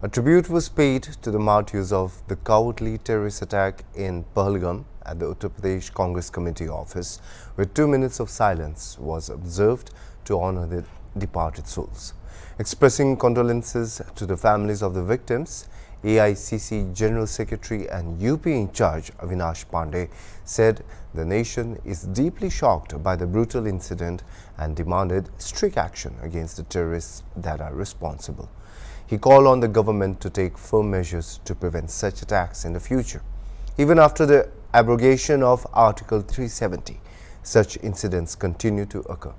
A tribute was paid to the martyrs of the cowardly terrorist attack in Pahalgam at the Uttar Pradesh Congress Committee office, where 2 minutes of silence was observed to honor the departed souls. Expressing condolences to the families of the victims, AICC General Secretary and UP in charge Avinash Pandey said the nation is deeply shocked by the brutal incident and demanded strict action against the terrorists that are responsible. He called on the government to take firm measures to prevent such attacks in the future. Even after the abrogation of Article 370, such incidents continue to occur.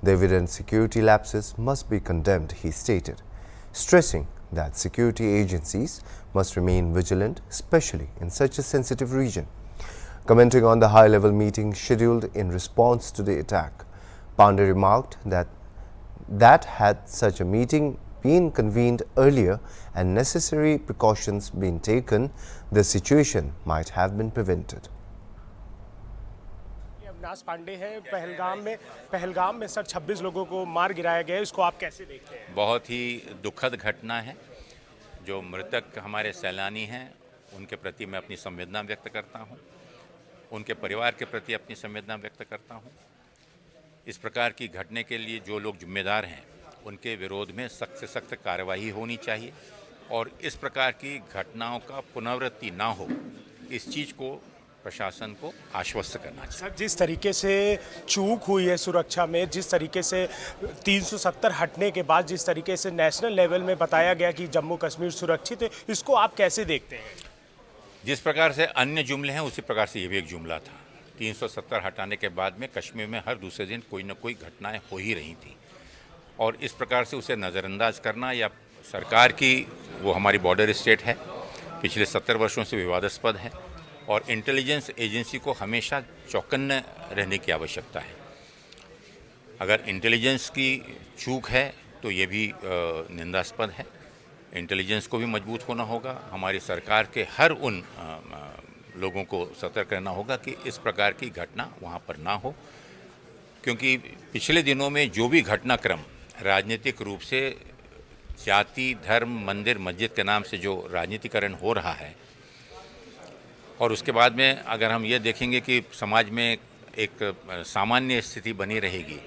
The evident security lapses must be condemned, he stated, stressing that security agencies must remain vigilant, especially in such a sensitive region. Commenting on the high-level meeting scheduled in response to the attack, Pandey remarked that had such a meeting been convened earlier and necessary precautions been taken, the situation might have been prevented. Avinash Pandey है। पहलगाम में sir 26 लोगों को मार गिराया गया है, इसको आप कैसे देखते हैं? बहुत ही दुखद घटना है। जो मृतक हमारे सैलानी हैं उनके प्रति मैं अपनी संवेदना व्यक्त करता हूं, उनके परिवार के प्रति अपनी संवेदना व्यक्त करता हूं। इस प्रकार की घटने के लिए जो लोग जिम्मेदार हैं उनके विरोध में सख्त से सख्त कार्रवाई होनी चाहिए और इस प्रकार की घटनाओं का पुनरावृत्ति ना हो, इस चीज़ को प्रशासन को आश्वस्त करना चाहिए। सर, जिस तरीके से चूक हुई है सुरक्षा में, जिस तरीके से 370 हटने के बाद जिस तरीके से नेशनल लेवल में बताया गया कि जम्मू कश्मीर सुरक्षित है, इसको आप कैसे देखते हैं? जिस प्रकार से अन्य जुमले हैं उसी प्रकार से ये भी एक जुमला था। 370 हटाने के बाद में कश्मीर में हर दूसरे दिन कोई न कोई घटनाएं हो ही रही थी और इस प्रकार से उसे नज़रअंदाज करना या सरकार की, वो हमारी बॉर्डर स्टेट है, पिछले 70 वर्षों से विवादास्पद है और इंटेलिजेंस एजेंसी को हमेशा चौकन्ने रहने की आवश्यकता है। अगर इंटेलिजेंस की चूक है तो ये भी निंदास्पद है। इंटेलिजेंस को भी मजबूत होना होगा। हमारी सरकार के हर उन लोगों को सतर्क रहना होगा कि इस प्रकार की घटना वहाँ पर ना हो, क्योंकि पिछले दिनों में जो भी घटनाक्रम राजनीतिक रूप से जाति, धर्म, मंदिर, मस्जिद के नाम से जो राजनीतिकरण हो रहा है और उसके बाद में अगर हम ये देखेंगे कि समाज में एक सामान्य स्थिति बनी रहेगी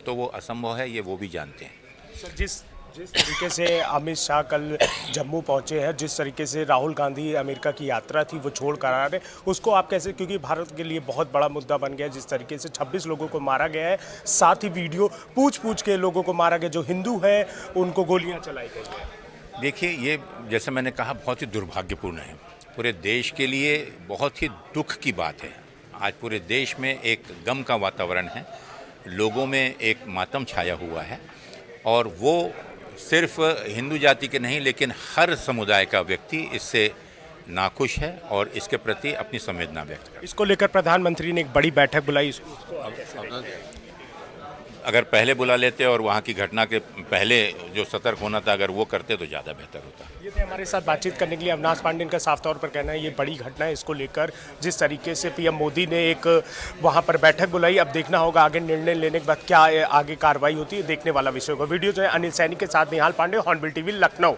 तो वो असंभव है, ये वो भी जानते हैं। सर, जिस तरीके से अमित शाह कल जम्मू पहुंचे हैं, जिस तरीके से राहुल गांधी अमेरिका की यात्रा थी वो छोड़ कर आ रहे, उसको आप कैसे, क्योंकि भारत के लिए बहुत बड़ा मुद्दा बन गया है जिस तरीके से 26 लोगों को मारा गया है, साथ ही वीडियो पूछ के लोगों को मारा गया, जो हिंदू हैं उनको गोलियां चलाई गई है। देखिए, ये जैसे मैंने कहा बहुत ही दुर्भाग्यपूर्ण है। पूरे देश के लिए बहुत ही दुख की बात है। आज पूरे देश में एक गम का वातावरण है, लोगों में एक मातम छाया हुआ है और वो सिर्फ हिंदू जाति के नहीं लेकिन हर समुदाय का व्यक्ति इससे नाखुश है और इसके प्रति अपनी संवेदना व्यक्त करता है। इसको लेकर प्रधानमंत्री ने एक बड़ी बैठक बुलाई। अगर पहले बुला लेते और वहाँ की घटना के पहले जो सतर्क होना था अगर वो करते तो ज़्यादा बेहतर होता। ये थे हमारे साथ बातचीत करने के लिए अविनाश पांडे का साफ तौर पर कहना है ये बड़ी घटना है। इसको लेकर जिस तरीके से पीएम मोदी ने एक वहाँ पर बैठक बुलाई, अब देखना होगा आगे निर्णय लेने के बाद क्या आगे कार्रवाई होती है, देखने वाला विषय होगा। वीडियो जो है अनिल सैनी के साथ निहाल पांडे, हॉर्नबिल टीवी, लखनऊ।